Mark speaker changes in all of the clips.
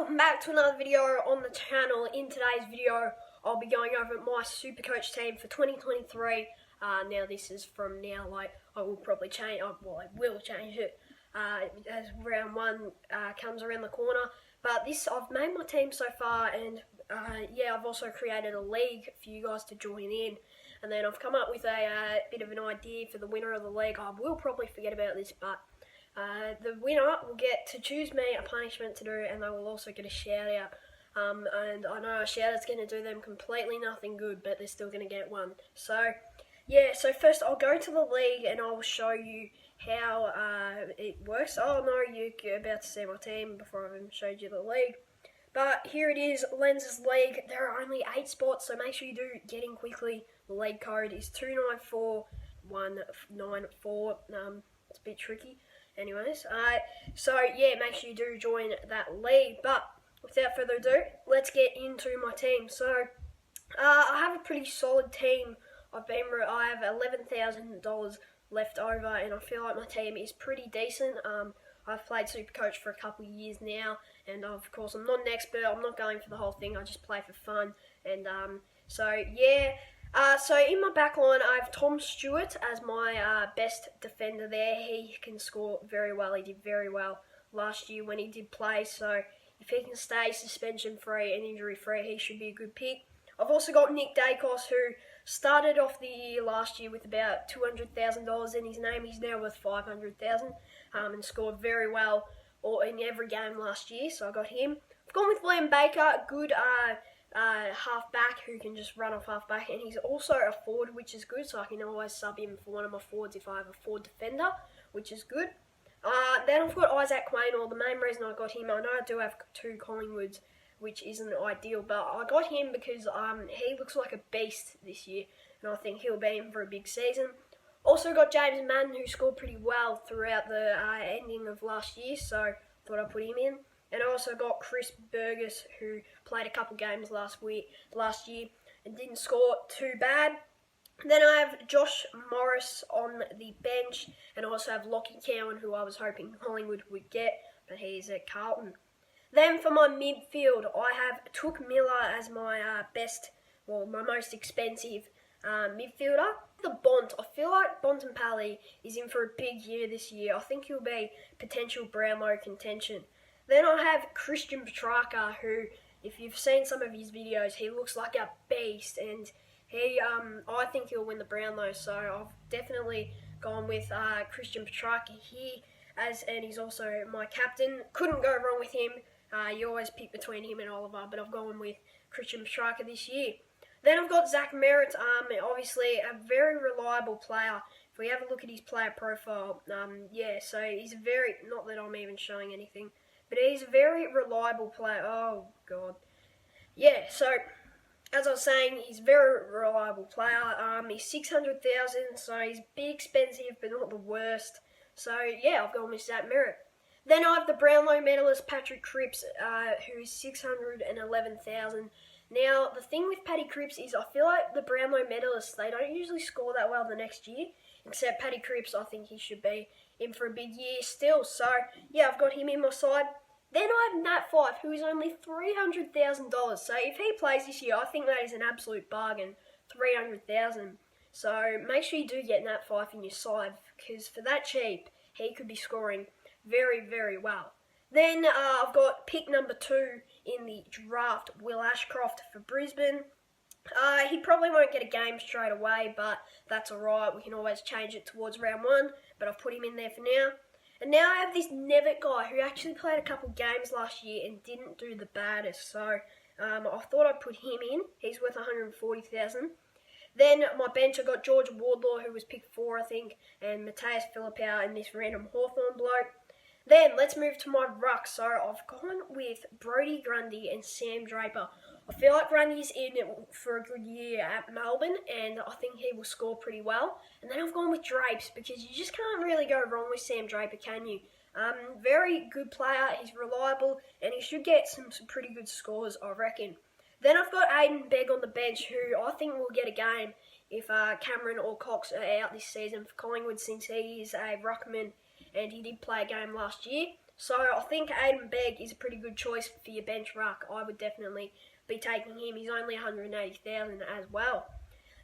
Speaker 1: welcome back to another video on the channel. In today's video, I'll be going over my Supercoach team for 2023. Now this is from now, I will probably change, I will change it as round one comes around the corner. But I've made my team so far, and yeah, I've also created a league for you guys to join in. And then I've come up with a bit of an idea for the winner of the league. I will probably forget about this, but the winner will get to choose me a punishment to do, and they will also get a shout out. And I know a shout out's going to do them completely nothing good, but they're still going to get one. So yeah, so first I'll go to the league and I'll show you how it works. Oh no, you're about to see my team before I even showed you the league. But here it is, Lens's League. There are only 8 spots, so make sure you do get in quickly. The league code is 294194. It's a bit tricky. Anyways, so yeah, make sure you do join that league. But without further ado, let's get into my team. So I have a pretty solid team. I have $11,000 left over, and I feel like my team is pretty decent. I've played Supercoach for a couple of years now, and of course I'm not an expert. I'm not going for the whole thing. I just play for fun, and so yeah. So in my back line, I have Tom Stewart as my best defender there. He can score very well. He did very well last year when he did play. So if he can stay suspension-free and injury-free, he should be a good pick. I've also got Nick Dacos, who started off the year last year with about $200,000 in his name. He's now worth $500,000 and scored very well in every game last year. So I got him. I've gone with Liam Baker, a good half-back who can just run off half-back, and he's also a forward, which is good, so I can always sub him for one of my forwards if I have a forward defender, which is good. Then I've got Isaac Quaynor. Or the main reason I got him, I know I do have 2 Collingwoods, which isn't ideal, but I got him because he looks like a beast this year, and I think he'll be in for a big season. Also got James Madden, who scored pretty well throughout the ending of last year, so thought I'd put him in. And I also got Chris Burgess, who played a couple games last year and didn't score too bad. Then I have Josh Morris on the bench, and I also have Lockie Cowan, who I was hoping Collingwood would get, but he's at Carlton. Then for my midfield, I have Took Miller as my my most expensive midfielder. The Bont, I feel like Bontempelli is in for a big year this year. I think he'll be potential Brownlow contention. Then I have Christian Petrarca, who, if you've seen some of his videos, he looks like a beast, and I think he'll win the Brownlow. So I've definitely gone with Christian Petrarca here, and he's also my captain. Couldn't go wrong with him. You always pick between him and Oliver, but I've gone with Christian Petrarca this year. Then I've got Zach Merritt, obviously a very reliable player. If we have a look at his player profile, yeah, so he's not that I'm even showing anything, but he's a very reliable player. Oh, God. Yeah, so, as I was saying, he's a very reliable player. He's $600,000, so he's a bit expensive, but not the worst. So, yeah, I've gone with Zach Merritt. Then I have the Brownlow medalist, Patrick Cripps, who is $611,000. Now, the thing with Paddy Cripps is I feel like the Brownlow medalists, they don't usually score that well the next year, except Paddy Cripps. I think he should be in for a big year still. So, yeah, I've got him in my side. Then I have Nat Fyfe, who is only $300,000. So, if he plays this year, I think that is an absolute bargain, $300,000. So, make sure you do get Nat Fyfe in your side, because for that cheap, he could be scoring very, very well. Then I've got pick number 2 in the draft, Will Ashcroft for Brisbane. He probably won't get a game straight away, but that's alright. We can always change it towards round 1, but I've put him in there for now. And now I have this Nevitt guy who actually played a couple games last year and didn't do the baddest, so I thought I'd put him in. He's worth $140,000. Then my bench, I got George Wardlaw, who was pick 4, I think, and Mateus Philippou and this random Hawthorn bloke. Then, let's move to my ruck. So, I've gone with Brodie Grundy and Sam Draper. I feel like Grundy's in for a good year at Melbourne, and I think he will score pretty well. And then I've gone with Drapes, because you just can't really go wrong with Sam Draper, can you? Very good player, he's reliable, and he should get some pretty good scores, I reckon. Then I've got Aiden Begg on the bench, who I think will get a game if Cameron or Cox are out this season for Collingwood, since he is a ruckman and he did play a game last year. So I think Aiden Begg is a pretty good choice for your bench ruck. I would definitely be taking him. He's only 180,000 as well.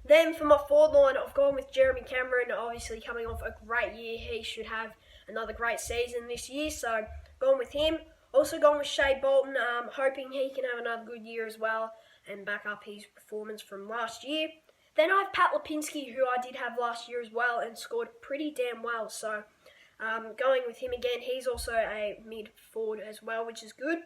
Speaker 1: Then for my forward line, I've gone with Jeremy Cameron, obviously coming off a great year. He should have another great season this year, so gone with him. Also gone with Shea Bolton, hoping he can have another good year as well and back up his performance from last year. Then I have Pat Lipinski, who I did have last year as well and scored pretty damn well, so going with him again. He's also a mid forward as well, which is good.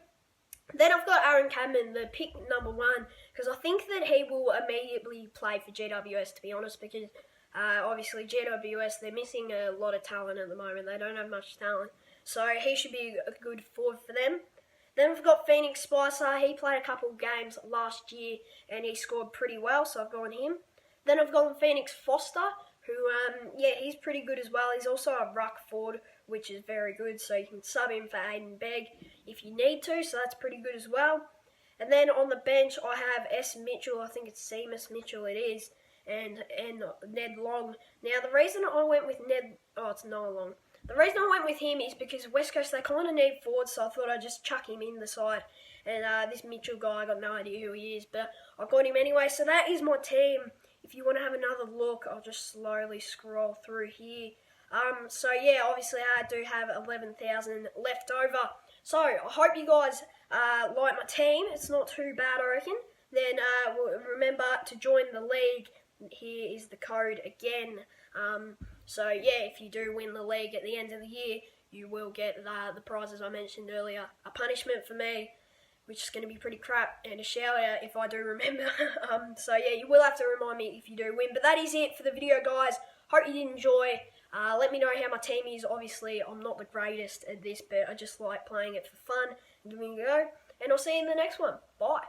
Speaker 1: Then I've got Aaron Cadman, the pick number 1, because I think that he will immediately play for GWS, to be honest, because obviously GWS, they're missing a lot of talent at the moment. They don't have much talent. So he should be a good forward for them. Then we've got Phoenix Spicer. He played a couple of games last year and he scored pretty well, so I've gone him. Then I've gone Phoenix Foster, who, he's pretty good as well. He's also a ruck forward, which is very good, so you can sub him for Aiden Begg if you need to, so that's pretty good as well. And then on the bench, I have S. Mitchell. I think it's Seamus Mitchell it is, and Ned Long. Now, the reason I went with it's Noah Long. The reason I went with him is because West Coast, they kind of need forwards, so I thought I'd just chuck him in the side. And this Mitchell guy, I got no idea who he is, but I got him anyway. So that is my team. If you want to have another look, I'll just slowly scroll through here. So yeah, obviously I do have 11,000 left over. So I hope you guys like my team. It's not too bad, I reckon. Then remember to join the league. Here is the code again. So yeah, if you do win the league at the end of the year, you will get the prizes I mentioned earlier. A punishment for me, which is going to be pretty crap, and a shout out if I do remember. So yeah, you will have to remind me if you do win. But that is it for the video, guys. Hope you did enjoy. Let me know how my team is. Obviously, I'm not the greatest at this, but I just like playing it for fun and giving it a go. And I'll see you in the next one. Bye.